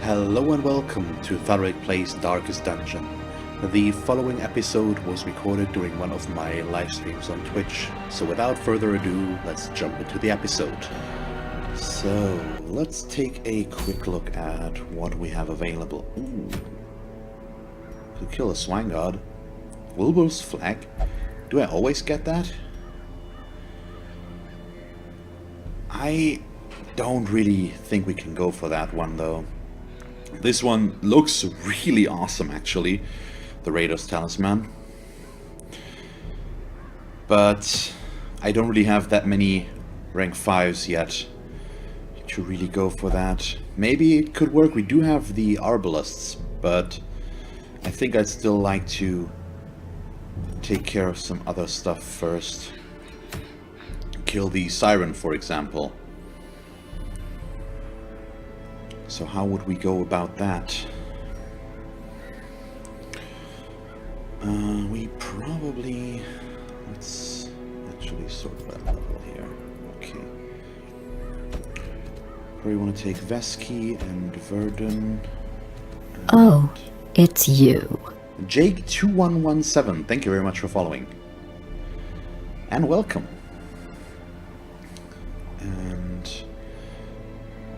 Hello and welcome to Thalric Plays Darkest Dungeon. The following episode was recorded during one of my live streams on Twitch, so without further ado, let's jump into the episode. So, let's take a quick look at what we have available. Ooh. To kill a swine god. Wilbur's flag? Do I always get that? I don't really think we can go for that one though. This one looks really awesome actually, the Raider's Talisman. But I don't really have that many rank 5s yet to really go for that. Maybe it could work. We do have the Arbalists, but I think I'd still like to take care of some other stuff first. Kill the Siren, for example. So how would we go about that? We probably... Let's actually sort that level here. Okay. Probably want to take Vesky and Verdun. And oh, it's you. Jake2117, thank you very much for following. And welcome. And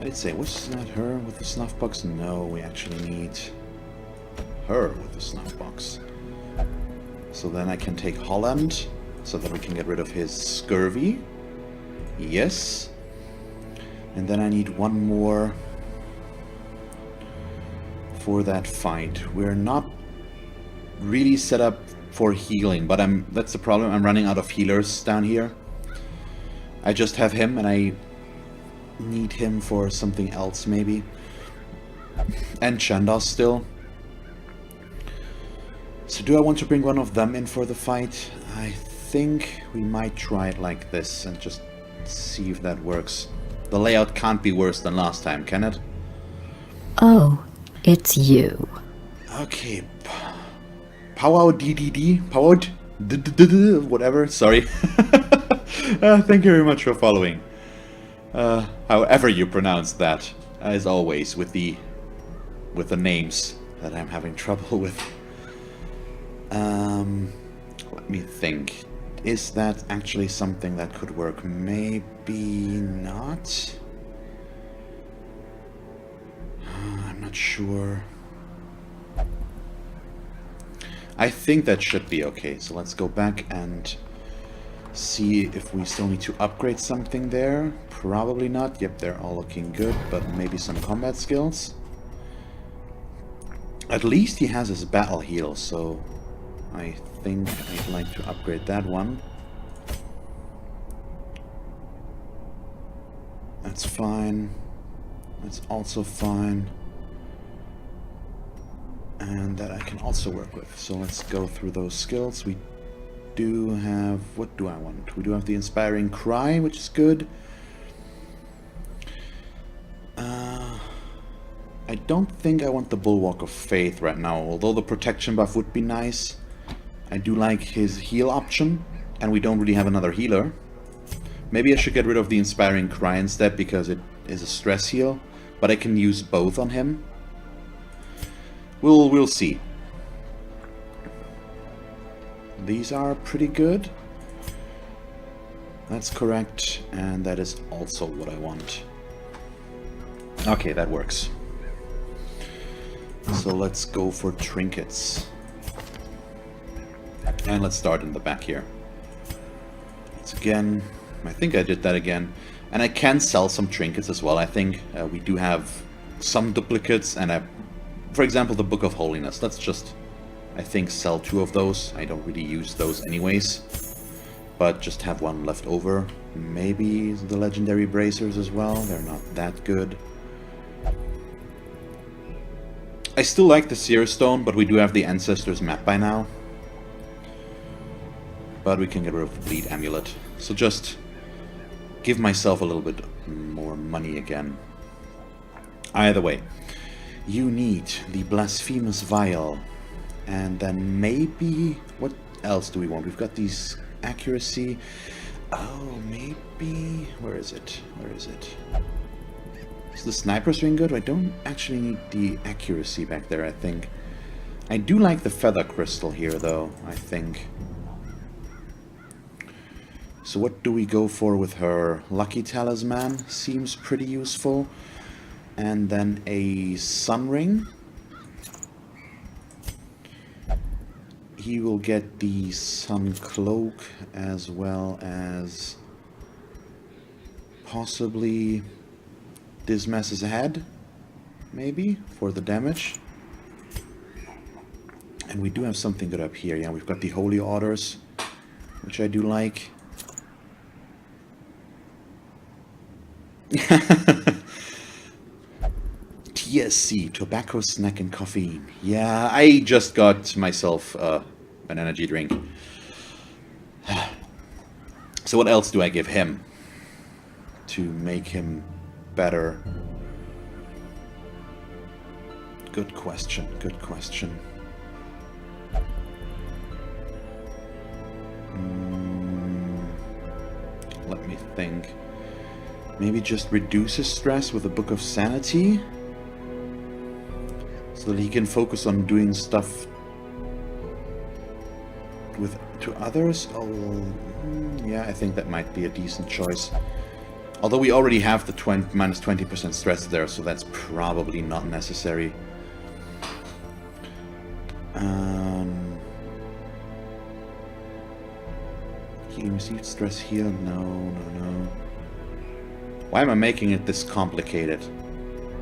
I'd say, was that her with the snuff box? No, we actually need her with the snuff box. So then I can take Holland, so that we can get rid of his scurvy. Yes. And then I need one more for that fight. We're not really set up for healing, but that's the problem. I'm running out of healers down here. I just have him, and I need him for something else, maybe. And Chandos still. So do I want to bring one of them in for the fight? I think we might try it like this and just see if that works. The layout can't be worse than last time, can it? Oh, it's you. Okay. Power DDD? Powered? Whatever, sorry. Thank you very much for following. However you pronounce that, as always, with the names that I'm having trouble with. Let me think. Is that actually something that could work? Maybe not? I'm not sure. I think that should be okay, so let's go back and see if we still need to upgrade something there. Probably not. Yep, they're all looking good, but maybe some combat skills. At least he has his battle heal, so I think I'd like to upgrade that one. That's fine. That's also fine. And that I can also work with. So let's go through those skills. We do have... What do I want? We do have the Inspiring Cry, which is good. I don't think I want the Bulwark of Faith right now, although the protection buff would be nice. I do like his heal option, and we don't really have another healer. Maybe I should get rid of the Inspiring Cry instead, because it is a stress heal, but I can use both on him. We'll see. These are pretty good. That's correct, and that is also what I want. Okay, that works. So let's go for trinkets. And let's start in the back here. Once again, I think I did that again. And I can sell some trinkets as well. I think we do have some duplicates, and for example, the Book of Holiness. Let's just, I think, sell 2 of those. I don't really use those anyways, but just have one left over. Maybe the Legendary Bracers as well. They're not that good. I still like the Seer Stone, but we do have the Ancestors map by now. But we can get rid of the Bleed Amulet. So just give myself a little bit more money again. Either way, you need the Blasphemous Vial. And then maybe... What else do we want? We've got these Accuracy. Oh, maybe... Where is it? Where is it? Is the sniper swing good? I don't actually need the accuracy back there, I think. I do like the feather crystal here, though, I think. So what do we go for with her? Lucky Talisman seems pretty useful. And then a sun ring. He will get the sun cloak as well as possibly Dismas's head, maybe, for the damage. And we do have something good up here. Yeah, we've got the Holy Orders, which I do like. TSC, tobacco, snack, and caffeine. Yeah, I just got myself an energy drink. So what else do I give him to make him better? Good question, good question. Let me think. Maybe just reduce his stress with a Book of Sanity, so that he can focus on doing stuff to others. Oh, yeah, I think that might be a decent choice. Although we already have the minus 20% stress there, so that's probably not necessary. He received stress heal. No. Why am I making it this complicated?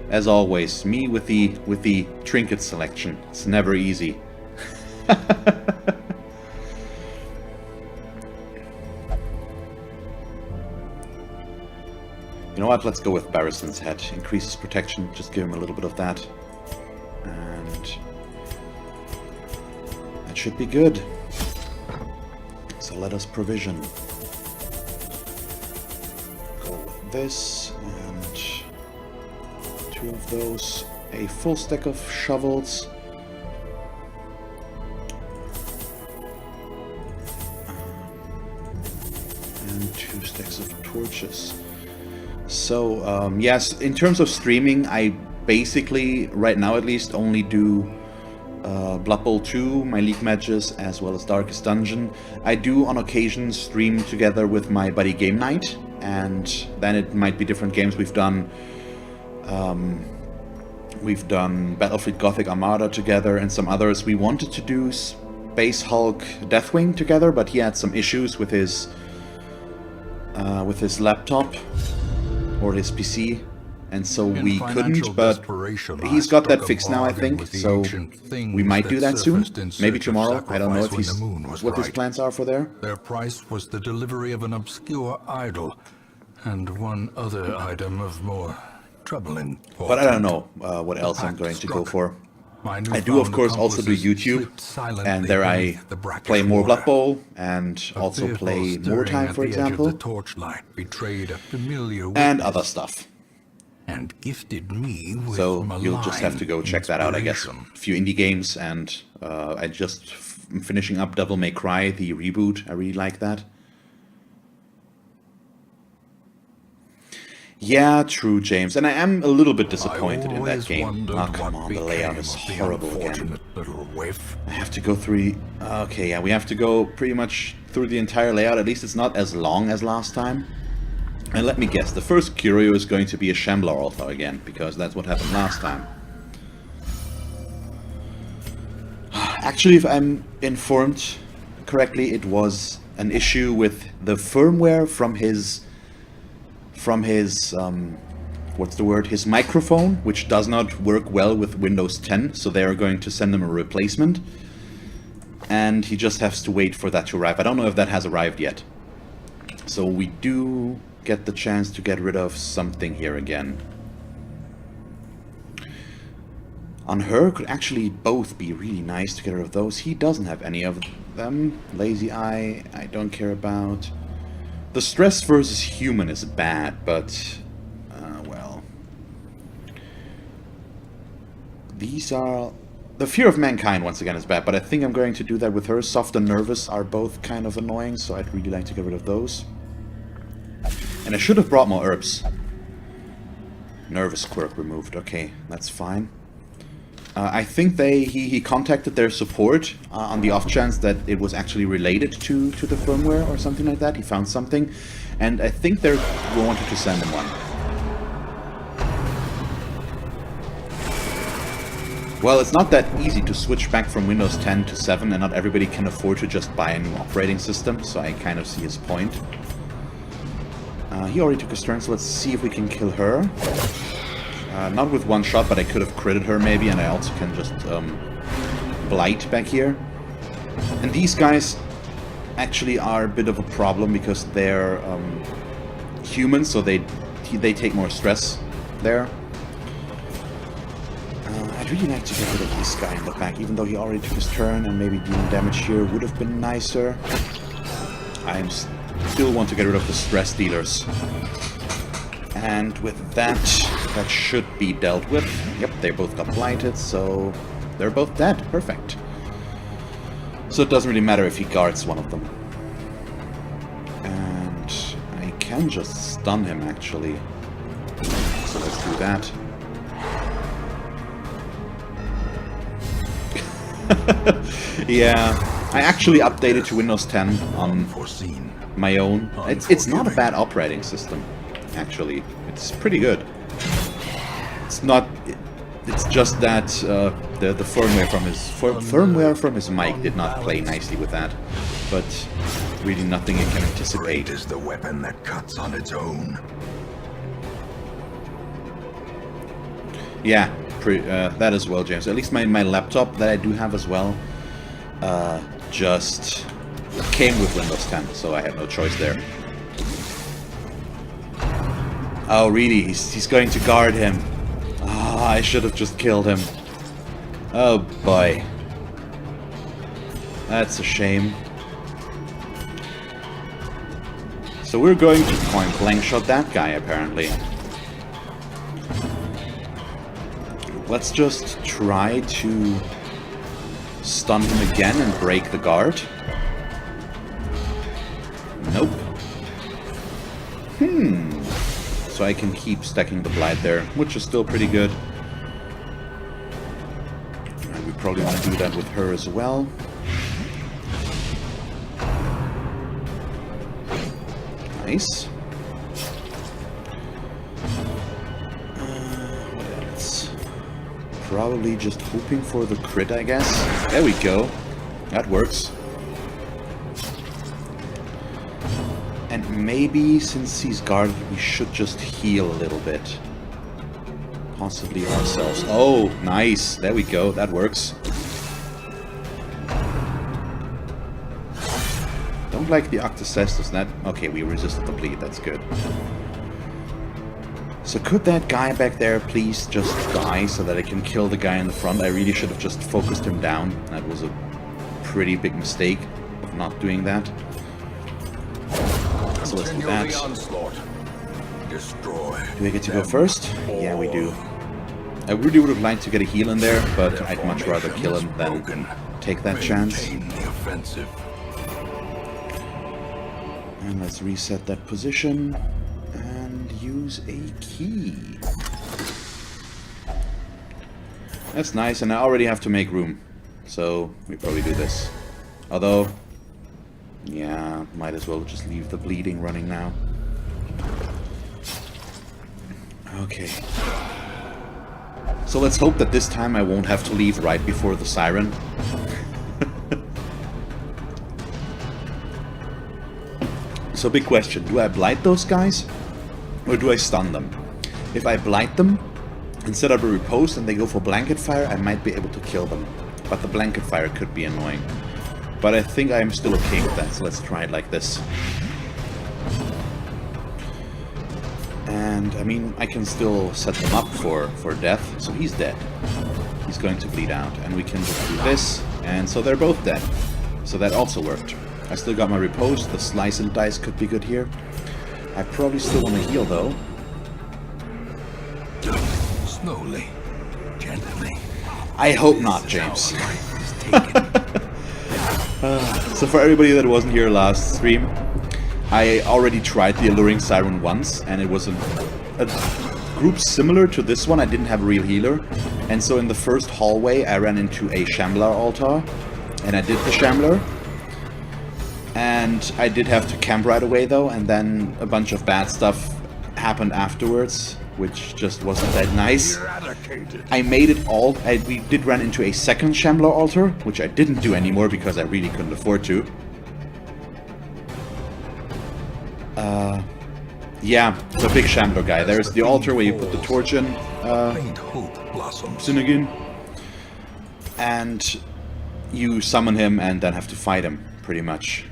As always, me with the trinket selection. It's never easy. You know what? Let's go with Barristan's head. Increases protection. Just give him a little bit of that. And that should be good. So let us provision. Go with this and 2 of those. A full stack of shovels. And 2 stacks of torches. So, yes, in terms of streaming, I basically, right now at least, only do Blood Bowl 2, my League matches, as well as Darkest Dungeon. I do on occasion stream together with my buddy Game Night, and then it might be different games. We've done Battlefleet Gothic Armada together and some others. We wanted to do Space Hulk Deathwing together, but he had some issues with his laptop or his PC, and so we couldn't, but he's got that fixed now, I think, so we might do that soon, maybe tomorrow. I don't know if he's what his plans are for there. Their price was the delivery of an obscure idol and one other item of more troubling portent. But I don't know what else I'm going to go for. I do, of course, also do YouTube, and there I play more Blood Bowl, and also play More Time, for example, and other stuff. And gifted me with so you'll just have to go check that out, I guess. A few indie games, and I just am finishing up Devil May Cry, the reboot. I really like that. Yeah, true, James. And I am a little bit disappointed in that game. Oh, come on, the layout is horrible again. I have to go through... Okay, yeah, we have to go pretty much through the entire layout. At least it's not as long as last time. And let me guess, the first curio is going to be a Shambler altar again, because that's what happened last time. Actually, if I'm informed correctly, it was an issue with the firmware from his what's the word, his microphone, which does not work well with Windows 10, so they are going to send him a replacement, and he just has to wait for that to arrive. I don't know if that has arrived yet. So we do get the chance to get rid of something here again. On her could actually both be really nice to get rid of those. He doesn't have any of them. Lazy Eye, I don't care about. The stress versus human is bad, but, well. These are... The Fear of Mankind, once again, is bad, but I think I'm going to do that with her. Soft and Nervous are both kind of annoying, so I'd really like to get rid of those. And I should have brought more herbs. Nervous quirk removed. Okay, that's fine. I think he contacted their support on the off chance that it was actually related to the firmware or something like that. He found something, and I think they wanted to send him one. Well, it's not that easy to switch back from Windows 10 to 7, and not everybody can afford to just buy a new operating system, so I kind of see his point. He already took his turn, so let's see if we can kill her. Not with one shot, but I could have critted her maybe, and I also can just blight back here. And these guys actually are a bit of a problem because they're humans, so they take more stress there. I'd really like to get rid of this guy in the back, even though he already took his turn, and maybe dealing damage here would have been nicer. I still want to get rid of the stress dealers. And with that, that should be dealt with. Yep, they both got blighted, so they're both dead. Perfect. So it doesn't really matter if he guards one of them. And I can just stun him, actually. So let's do that. Yeah, I actually updated to Windows 10 on my own. It's not a bad operating system, actually. It's pretty good. It's not. It's just that the firmware from his mic did not play nicely with that. But really, nothing you can anticipate. Great is the weapon that cuts on its own. Yeah, that as well, James. At least my laptop that I do have as well just came with Windows 10, so I had no choice there. Oh, really? He's going to guard him. Ah, I should have just killed him. Oh, boy. That's a shame. So we're going to point blank shot that guy, apparently. Let's just try to stun him again and break the guard. Nope. So I can keep stacking the blight there, which is still pretty good. And we probably want to do that with her as well. Nice. What else? Probably just hoping for the crit, I guess. There we go. That works. And maybe, since he's guarded, we should just heal a little bit. Possibly ourselves. Oh, nice. There we go. That works. Don't like the Octocestus. That... Okay, we resisted the bleed. That's good. So could that guy back there please just die so that I can kill the guy in the front? I really should have just focused him down. That was a pretty big mistake of not doing that. So let's do that. Do we get to go first? Yeah, we do. I really would have liked to get a heal in there, but I'd much rather kill him than take that chance. And let's reset that position and use a key. That's nice, and I already have to make room, so we probably do this. Although, yeah, might as well just leave the bleeding running now. Okay. So let's hope that this time I won't have to leave right before the siren. So big question, do I blight those guys? Or do I stun them? If I blight them and set up a riposte and they go for blanket fire, I might be able to kill them. But the blanket fire could be annoying. But I think I'm still okay with that, so let's try it like this. And, I mean, I can still set them up for death, so he's dead. He's going to bleed out, and we can just do this, and so they're both dead. So that also worked. I still got my riposte, the slice and dice could be good here. I probably still want to heal, though. Slowly, gently. I hope not, James. So for everybody that wasn't here last stream, I already tried the Alluring Siren once, and it was a group similar to this one. I didn't have a real healer. And so in the first hallway, I ran into a Shambler altar. And I did the Shambler. And I did have to camp right away, though. And then a bunch of bad stuff happened afterwards, which just wasn't that nice. I made it all. We did run into a second Shambler altar, which I didn't do anymore because I really couldn't afford to. Yeah, the big Shambler guy. There's the altar where you put the torch in, Synagogue, and you summon him and then have to fight him, pretty much.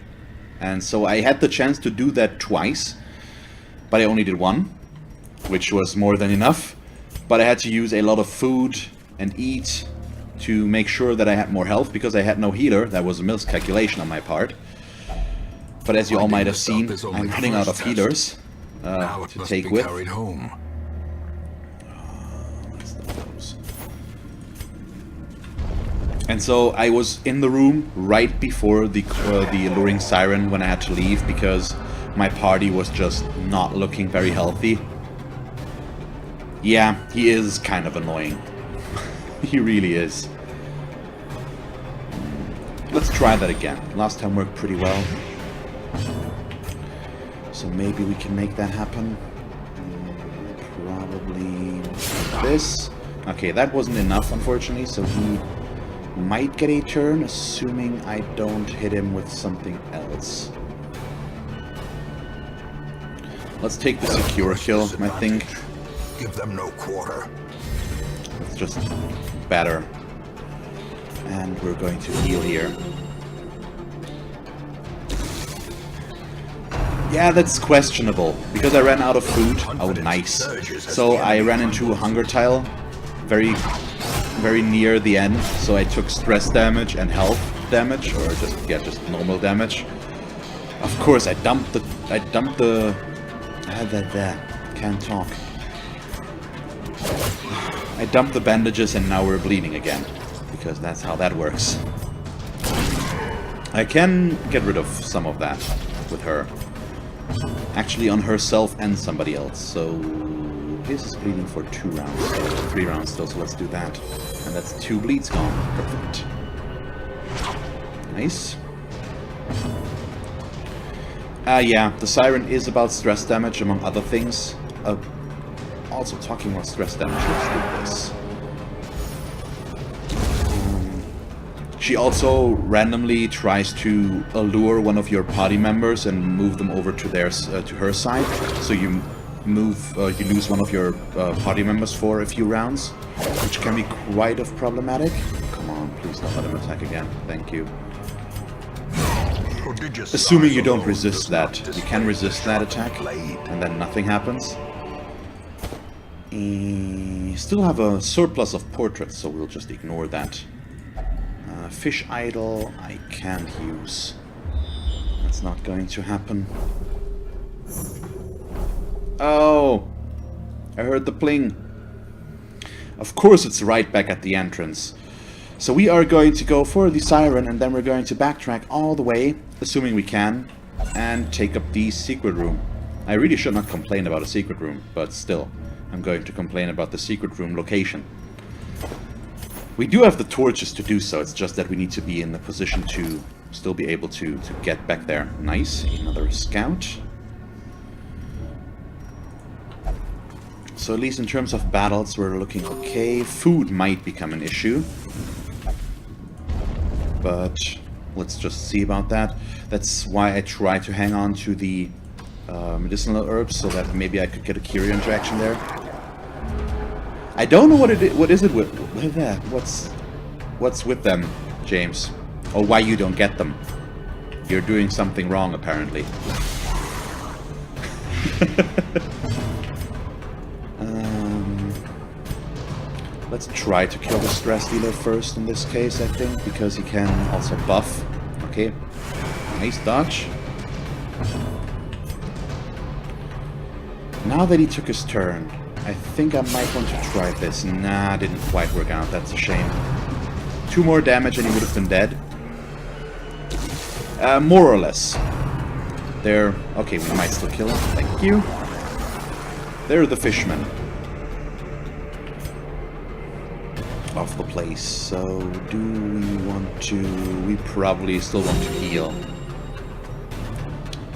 And so I had the chance to do that twice, but I only did one, which was more than enough. But I had to use a lot of food and eat to make sure that I had more health, because I had no healer. That was a miscalculation on my part. But as you all might have seen, I'm running out of healers to take with. And so I was in the room right before the Alluring Siren when I had to leave, because my party was just not looking very healthy. Yeah, he is kind of annoying. He really is. Let's try that again. Last time worked pretty well. So maybe we can make that happen. Probably this. Okay, that wasn't enough, unfortunately, so he might get a turn, assuming I don't hit him with something else. Let's take the secure kill, I think. Give them no quarter. It's just better. And we're going to heal here. Yeah, that's questionable, because I ran out of food. Oh, nice. So I ran into a hunger tile very near the end, so I took stress damage and health damage, or just normal damage. Of course, I dumped the can't talk. I dumped the bandages and now we're bleeding again, because that's how that works. I can get rid of some of that with her. Actually on herself and somebody else, so this is bleeding for 2 rounds, so 3 rounds still, so let's do that. And that's 2 bleeds gone. Perfect. Nice. Yeah, the Siren is about stress damage, among other things. Also talking about stress damage, let's do this. She also randomly tries to allure one of your party members and move them over to to her side. So you lose one of your party members for a few rounds, which can be quite problematic. Come on, please don't let him attack again. Thank you. Assuming you don't resist that. You can resist that attack, and then nothing happens. Still have a surplus of portraits, so we'll just ignore that. Fish idol I can't use. That's not going to happen. Oh! I heard the pling. Of course it's right back at the entrance. So we are going to go for the Siren, and then we're going to backtrack all the way, assuming we can, and take up the secret room. I really should not complain about a secret room, but still, I'm going to complain about the secret room location. We do have the torches to do so, it's just that we need to be in the position to still be able to get back there. Nice, another scout. So at least in terms of battles, we're looking okay. Food might become an issue, but let's just see about that. That's why I try to hang on to the medicinal herbs, so that maybe I could get a curio interaction there. I don't know what it is. What is it with that? What's with them, James? Or why you don't get them? You're doing something wrong, apparently. Let's try to kill the stress dealer first in this case, I think, because he can also buff. Okay, nice dodge. Now that he took his turn, I think I might want to try this. Nah, didn't quite work out. That's a shame. 2 more damage and he would have been dead. More or less. There. Okay, we might still kill him. Thank you. There are the fishmen. of the place. So do we want to... We probably still want to heal.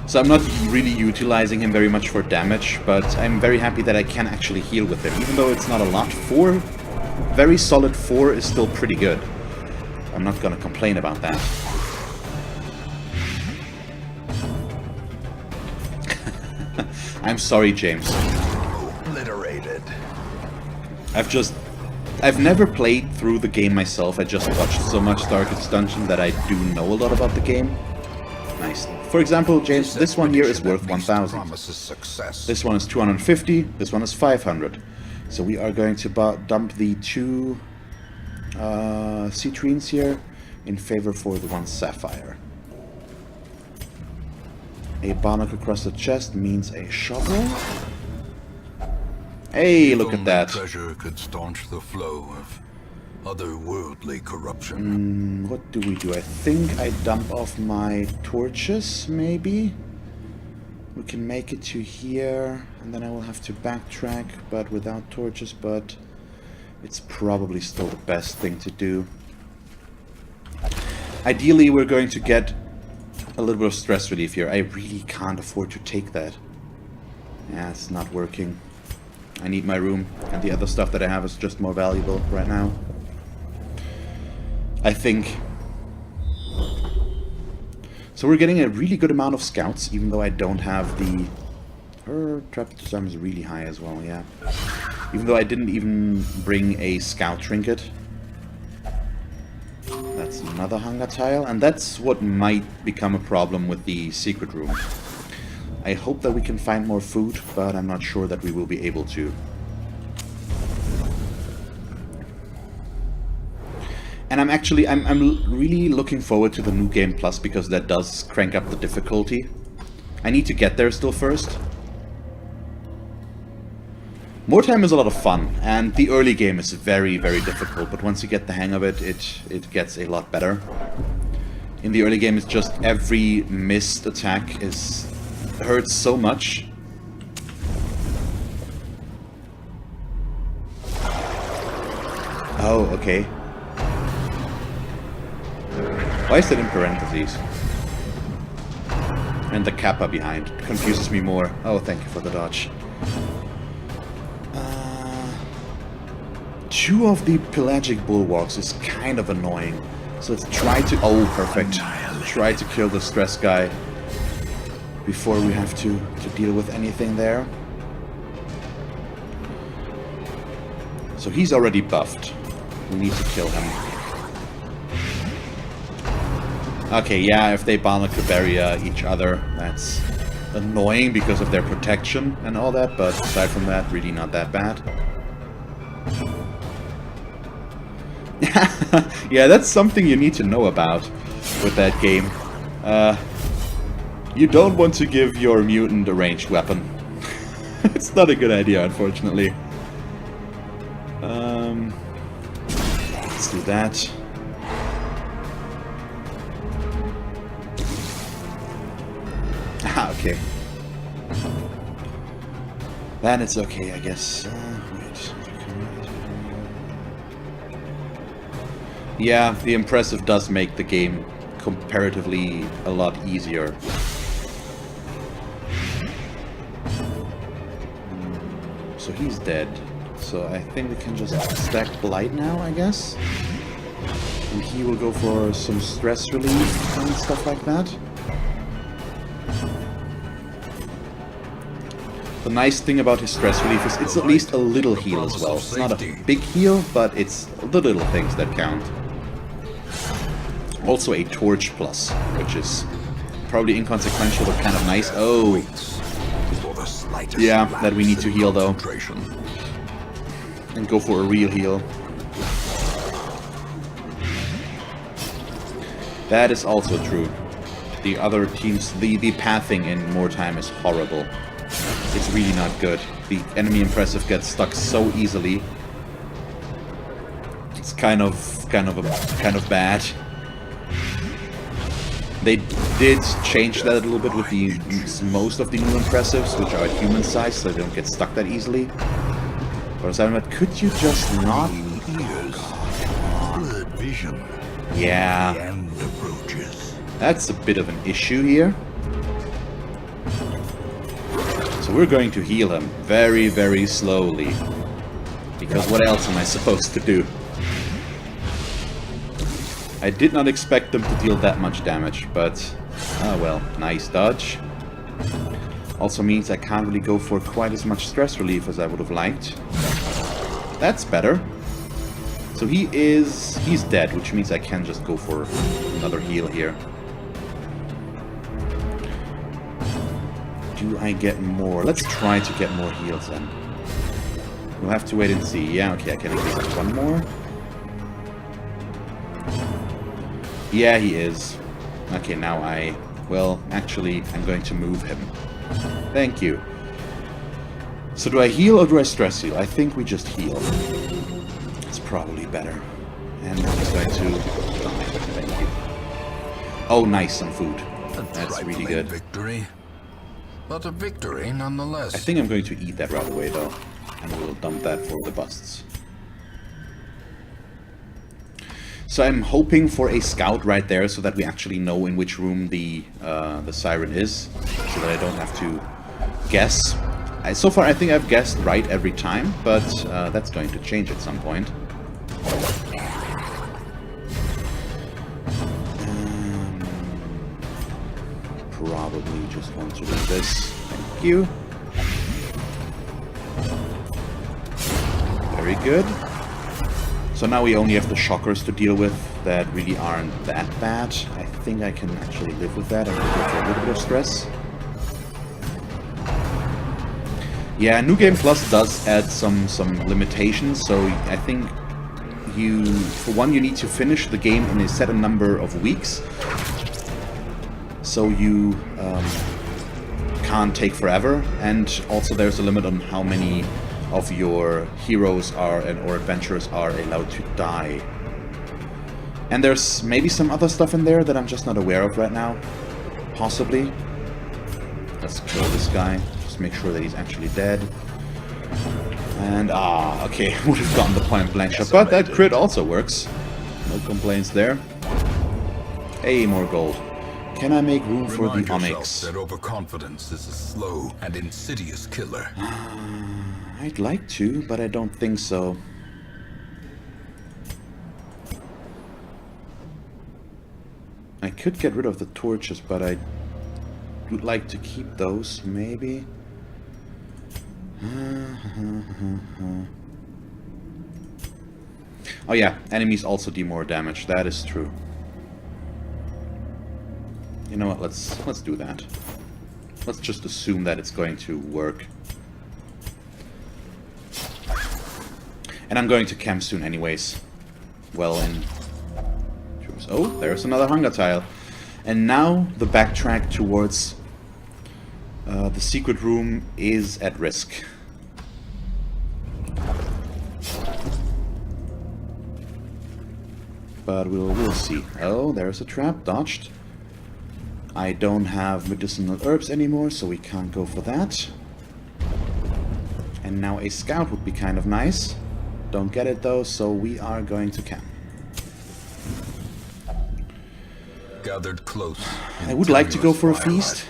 So I'm not really utilizing him very much for damage, but I'm very happy that I can actually heal with him. Even though it's not a lot, 4, very solid 4 is still pretty good. I'm not gonna complain about that. I'm sorry, James. Obliterated. I've never played through the game myself. I just watched so much Darkest Dungeon that I do know a lot about the game. Nice. For example, James, this one here is worth 1,000. This one is 250. This one is 500. So we are going to dump the 2 citrines here in favor for the 1 sapphire. A barnacle across the chest means a shovel. Hey, look at that. Treasure could staunch the flow of otherworldly corruption. What do we do? I think I dump off my torches, maybe? We can make it to here, and then I will have to backtrack, but without torches, but it's probably still the best thing to do. Ideally, we're going to get a little bit of stress relief here. I really can't afford to take that. Yeah, it's not working. I need my room, and the other stuff that I have is just more valuable right now. I think. So we're getting a really good amount of scouts, even though I don't have the... Her trap disarm is really high as well, yeah. Even though I didn't even bring a scout trinket. That's another hunger tile, and that's what might become a problem with the secret room. I hope that we can find more food, but I'm not sure that we will be able to. And I'm really looking forward to the New Game Plus, because that does crank up the difficulty. I need to get there still first. More time is a lot of fun, and the early game is very, very difficult, but once you get the hang of it, it gets a lot better. In the early game, it's just every missed attack hurts so much. Oh, okay. Why is that in parentheses? And the kappa behind confuses me more. Oh, thank you for the dodge. 2 of the pelagic bulwarks is kind of annoying. So let's try to... Oh, perfect. Try to kill the stress guy before we have to deal with anything there. So he's already buffed. We need to kill him. Okay, yeah, if they barnacle barrier each other, that's annoying because of their protection and all that, but aside from that, really not that bad. Yeah, that's something you need to know about with that game. You don't want to give your mutant a ranged weapon. It's not a good idea, unfortunately. Let's do that. Ah, okay. Then it's okay, I guess. Wait. Yeah, the impressive does make the game comparatively a lot easier. So he's dead. So I think we can just stack Blight now, I guess. And he will go for some stress relief and stuff like that. The nice thing about his stress relief is it's at least a little heal as well. It's not a big heal, but it's the little things that count. Also a torch plus, which is probably inconsequential but kind of nice. Oh, yeah, that we need to heal though. And go for a real heal. That is also true. The other teams, the pathing in more time is horrible. It's really not good. The enemy impressive gets stuck so easily. It's kind of bad. They did change that a little bit with the most of the new impressives, which are human size, so they don't get stuck that easily. But aside from that, could you just not? Oh, God. vision. Yeah. The end approaches. That's a bit of an issue here. So we're going to heal him very, very slowly. Because what else am I supposed to do? I did not expect them to deal that much damage, but... oh well, nice dodge. Also means I can't really go for quite as much stress relief as I would have liked. That's better. So he's dead, which means I can just go for another heal here. Do I get more? Let's try to get more heals then. We'll have to wait and see. Yeah, okay, I can increase one more. Yeah, he is. Okay, now well, actually, I'm going to move him. Thank you. So do I heal or do I stress heal? I think we just heal. It's probably better. And now he's going to die. Thank you. Oh, nice, some food. That's really good. Victory, but a victory nonetheless. I think I'm going to eat that right away, though. And we'll dump that for the busts. So I'm hoping for a scout right there so that we actually know in which room the siren is. So that I don't have to guess. So far I think I've guessed right every time, but that's going to change at some point. Probably just want to do this. Thank you. Very good. So now we only have the shockers to deal with that really aren't that bad. I think I can actually live with that. I can go for a little bit of stress. Yeah, New Game Plus does add some limitations. So I think for one, you need to finish the game in a set number of weeks. So you can't take forever. And also there's a limit on how many of your heroes or adventurers are allowed to die. And there's maybe some other stuff in there that I'm just not aware of right now. Possibly. Let's kill this guy. Just make sure that he's actually dead. And, okay, would have gotten the point blank shot. But that crit also works. No complaints there. Hey, more gold. Can I make room for the onyx? That overconfidence is a slow and insidious killer. I'd like to, but I don't think so. I could get rid of the torches, but I would like to keep those, maybe. Oh yeah, enemies also do more damage. That is true. You know what? Let's do that. Let's just assume that it's going to work. And I'm going to camp soon anyways. Well, in... oh, there's another hunger tile. And now the backtrack towards the secret room is at risk. But we'll see. Oh, there's a trap. Dodged. I don't have medicinal herbs anymore, so we can't go for that. And now a scout would be kind of nice. Don't get it though, so we are going to camp. Gathered close. I would like to go for a feast.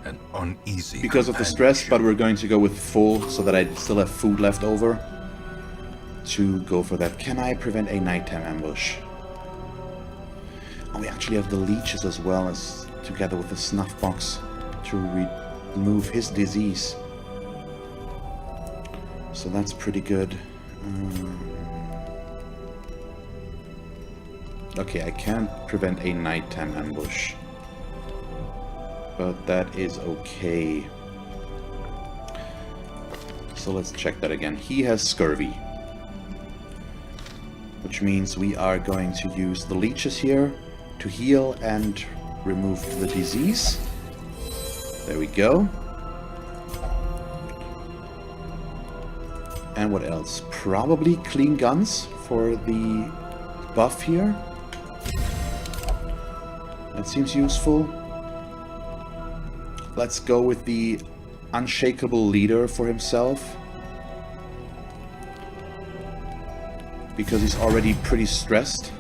An uneasy because of the stress, but we're going to go with full so that I still have food left over to go for that. Can I prevent a nighttime ambush? Oh, we actually have the leeches as well as together with the snuff box to remove his disease. So that's pretty good. Okay, I can't prevent a nighttime ambush, but that is okay. So let's check that again. He has scurvy, which means we are going to use the leeches here to heal and remove the disease. There we go. And what else? Probably clean guns for the buff here. That seems useful. Let's go with the unshakable leader for himself, because he's already pretty stressed.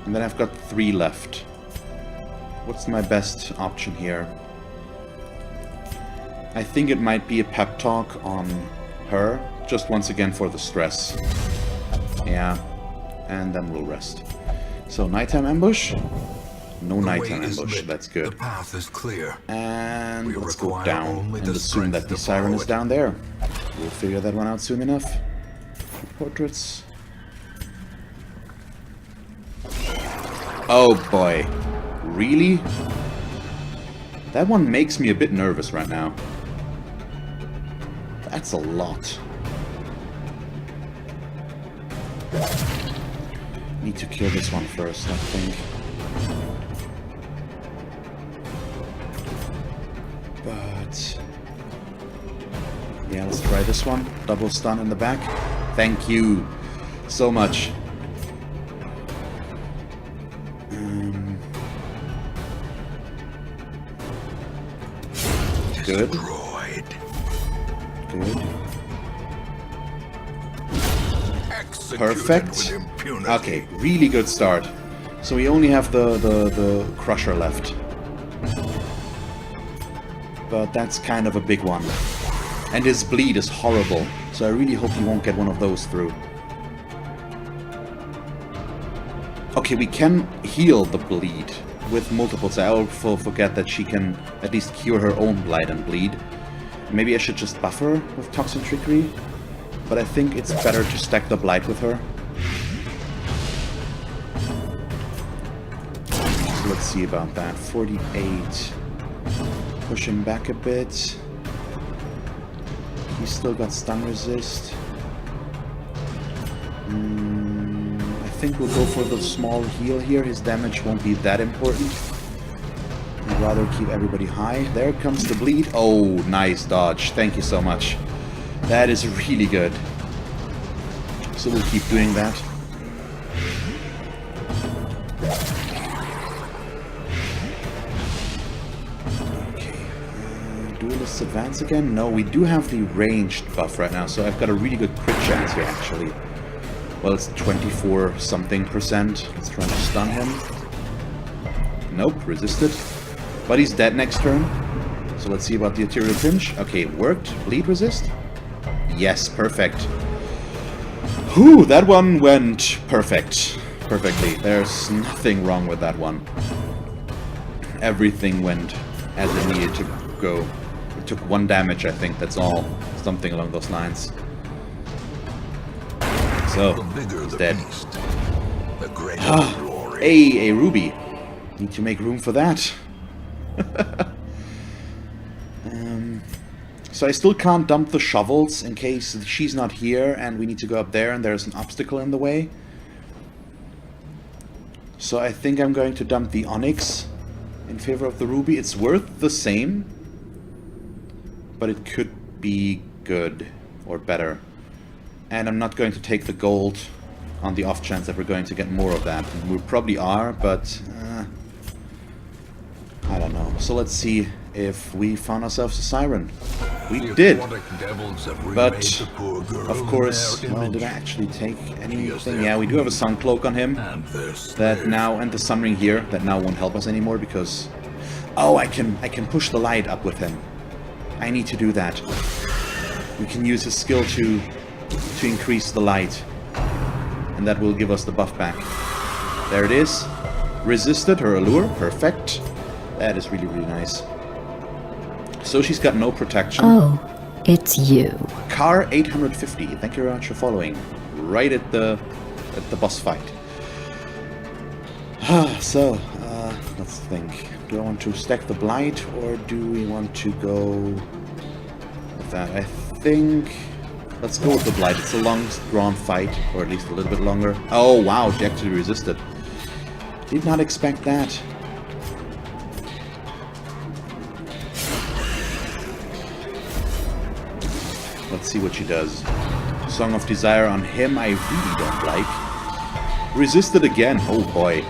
And then I've got 3 left. What's my best option here? I think it might be a pep talk on her, just once again for the stress. Yeah, and then we'll rest. So, nighttime ambush? No nighttime ambush, that's good. The path is clear. And We let's go require down only and the assume that strength the to siren follow is it. down there. We'll figure that one out soon enough. Portraits. Oh boy. Really? That one makes me a bit nervous right now. That's a lot. Need to kill this one first, I think. But yeah, let's try this one. Double stun in the back. Thank you so much. Good. Destroyed. Good. Executed Perfect. with impunity. Okay, really good start. So we only have the crusher left. But that's kind of a big one. And his bleed is horrible, so I really hope you won't get one of those through. Okay, we can heal the bleed with multiples. I also forget that she can at least cure her own blight and bleed. Maybe I should just buff her with Toxin Trickery, but I think it's better to stack the blight with her. So let's see about that. 48. Push him back a bit. He's still got stun resist. I think we'll go for the small heal here. His damage won't be that important. I'd rather keep everybody high. There comes the bleed. Oh, nice dodge. Thank you so much. That is really good. So we'll keep doing that. Duelist advance again? No, we do have the ranged buff right now, so I've got a really good crit chance here, actually. Well, it's 24 something %. Let's try to stun him. Nope, resisted. But he's dead next turn. So let's see about the arterial pinch. Okay, it worked. Bleed resist? Yes, perfect. Whew, that one went perfectly. There's nothing wrong with that one. Everything went as it needed to go. It took 1 damage, I think, that's all. Something along those lines. So, The bigger he's the dead. beast, the greater the glory. Hey, a ruby. Need to make room for that. So I still can't dump the shovels in case she's not here and we need to go up there and there's an obstacle in the way. So I think I'm going to dump the onyx in favor of the ruby. It's worth the same, but it could be good or better. And I'm not going to take the gold on the off chance that we're going to get more of that. We probably are, but I don't know. So let's see if we found ourselves a siren. We The did, aquatic devils have remade but the poor girl of in course, their well, image. did I actually take Yes, anything? they're Yeah, we do have a sun cloak on him. And their That slaves. now, and the sun ring here, that now won't help us anymore because... Oh, I can push the light up with him. I need to do that. We can use his skill to increase the light. And that will give us the buff back. There it is. Resisted her allure. Perfect. That is really, really nice. So she's got no protection. Oh, it's you. Car 850. Thank you very much for following. Right at the boss fight. So, let's think. Do I want to stack the blight or do we want to go with that? I think let's go with the blight. It's a long drawn fight, or at least a little bit longer. Oh wow, she actually resisted. Did not expect that. Let's see what she does. Song of Desire on him I really don't like. Resisted again. Oh boy.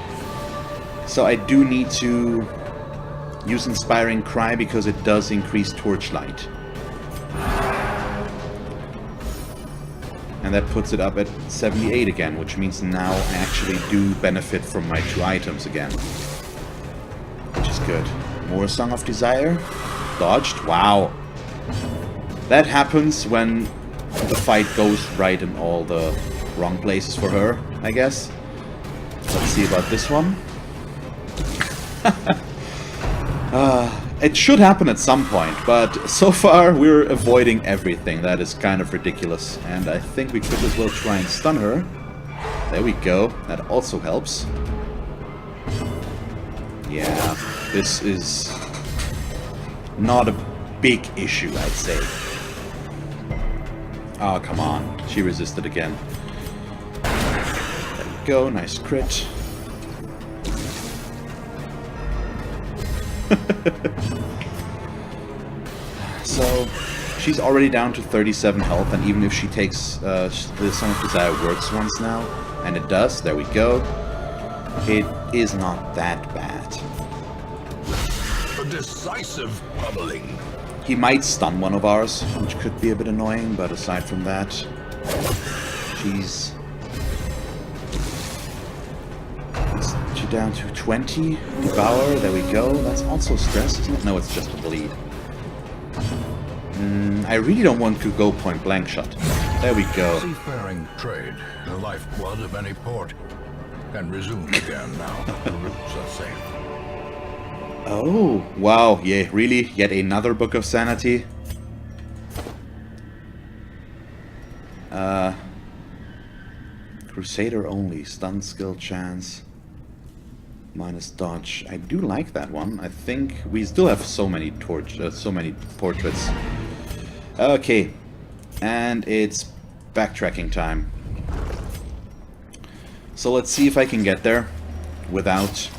So I do need to use Inspiring Cry because it does increase Torchlight. And And that puts it up at 78 again, which means now I actually do benefit from my 2 items again. Which is good. More Song of Desire. Dodged. Wow. That happens when the fight goes right in all the wrong places for her, I guess. Let's see about this one. It should happen at some point, but so far we're avoiding everything. That is kind of ridiculous. And I think we could as well try and stun her. There we go. That also helps. Yeah, this is not a big issue, I'd say. Oh, come on. She resisted again. There we go. Nice crit. So, she's already down to 37 health, and even if she takes the Song of Desire works once now, and it does, there we go, it is not that bad. A decisive pummeling. He might stun one of ours, which could be a bit annoying, but aside from that, she's down to 20. Devour, there we go. That's also stress, isn't it? No, it's just a bleed. I really don't want to go point blank shot. There we go. Seafaring trade, the lifeblood of any port. Can resume again now. The routes are safe. Oh, wow. Yeah, really? Yet another Book of Sanity? Crusader only. Stun skill chance. Minus dodge. I do like that one. I think we still have so many portraits. Okay, and it's backtracking time. So let's see if I can get there without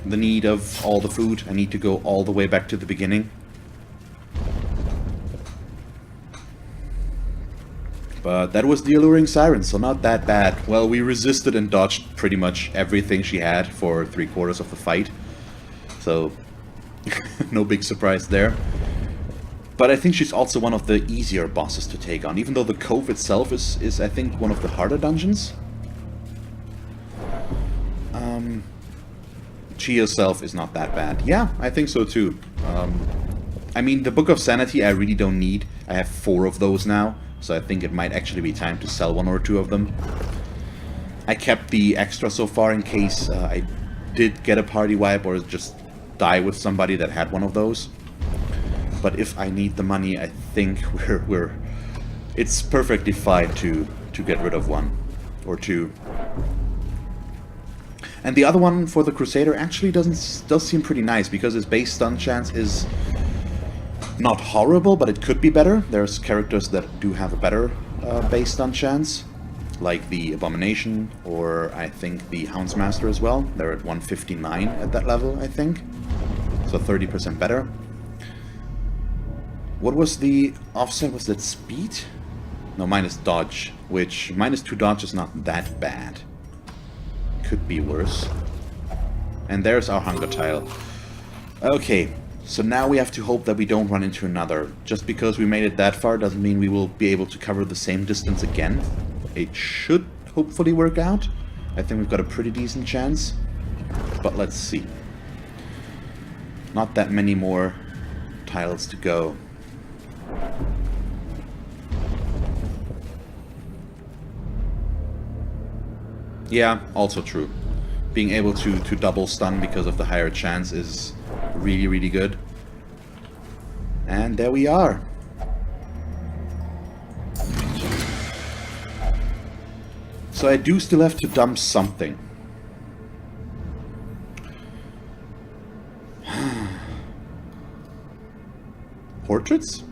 the need of all the food. I need to go all the way back to the beginning. But that was the Alluring Siren, so not that bad. Well, we resisted and dodged pretty much everything she had for 3/4 of the fight. So, no big surprise there. But I think she's also one of the easier bosses to take on, even though the Cove itself is I think, one of the harder dungeons. She herself is not that bad. Yeah, I think so too. I mean, the Book of Sanity I really don't need. I have 4 of those now. So I think it might actually be time to sell 1 or 2 of them. I kept the extra so far in case I did get a party wipe or just die with somebody that had one of those. But if I need the money, I think it's perfectly fine to get rid of 1 or 2. And the other one for the Crusader actually does seem pretty nice because his base stun chance is not horrible, but it could be better. There's characters that do have a better base stun chance, like the Abomination, or I think the Houndsmaster as well. They're at 159 at that level, I think. So 30% better. What was the offset? Was that speed? No, minus dodge, which minus 2 dodge is not that bad. Could be worse. And there's our hunger tile. Okay. So now we have to hope that we don't run into another. Just because we made it that far doesn't mean we will be able to cover the same distance again. It should hopefully work out. I think we've got a pretty decent chance. But let's see. Not that many more tiles to go. Yeah, also true. Being able to double stun because of the higher chance is really, really good. And there we are. So I do still have to dump something. Portraits?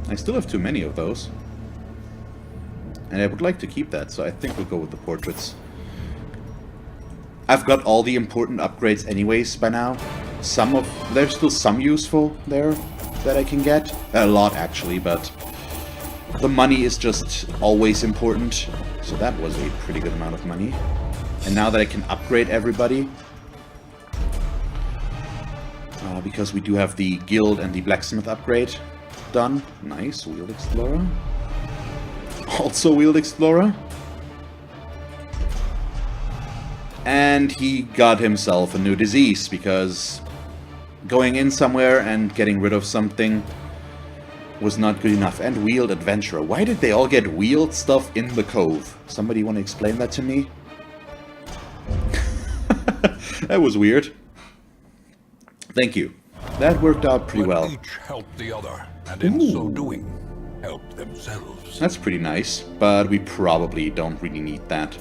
I still have too many of those. And I would like to keep that, so I think we'll go with the portraits. I've got all the important upgrades anyways by now. There's still some useful there that I can get. A lot actually, but the money is just always important. So that was a pretty good amount of money. And now that I can upgrade everybody, because we do have the guild and the blacksmith upgrade done. Nice, Wheel Explorer. also Wield Explorer. And he got himself a new disease, because going in somewhere and getting rid of something was not good enough. And Wield Adventurer. Why did they all get Wield stuff in the Cove? Somebody want to explain that to me? That was weird. Thank you. That worked out pretty well. Each help the other, and in so doing, help themselves. That's pretty nice, but we probably don't really need that.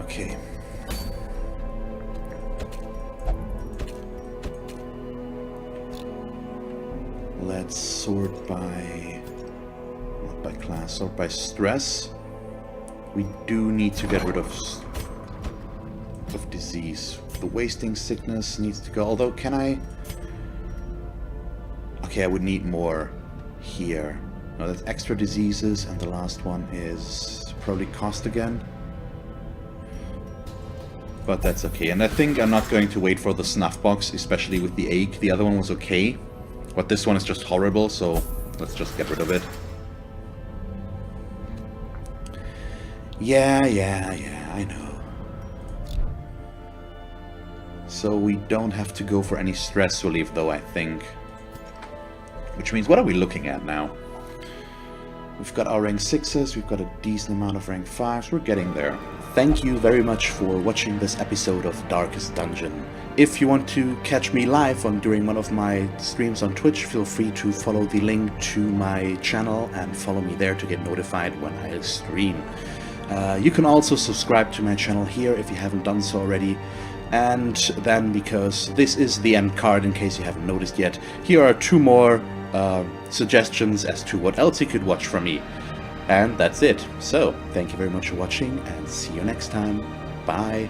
Okay. Let's sort by... not by class, sort by stress. We do need to get rid of disease. The wasting sickness needs to go, although can I... okay, I would need more here. No, that's extra diseases, and the last one is probably cost again. But that's okay, and I think I'm not going to wait for the snuff box, especially with the ache. The other one was okay, but this one is just horrible, so let's just get rid of it. Yeah, I know. So we don't have to go for any stress relief, though, I think. Which means, what are we looking at now? We've got our rank 6s, we've got a decent amount of rank 5s, we're getting there. Thank you very much for watching this episode of Darkest Dungeon. If you want to catch me live during one of my streams on Twitch, feel free to follow the link to my channel and follow me there to get notified when I stream. You can also subscribe to my channel here if you haven't done so already. And then, because this is the end card in case you haven't noticed yet, here are 2 more suggestions as to what else you could watch from me. And that's it. So, thank you very much for watching, and see you next time. Bye.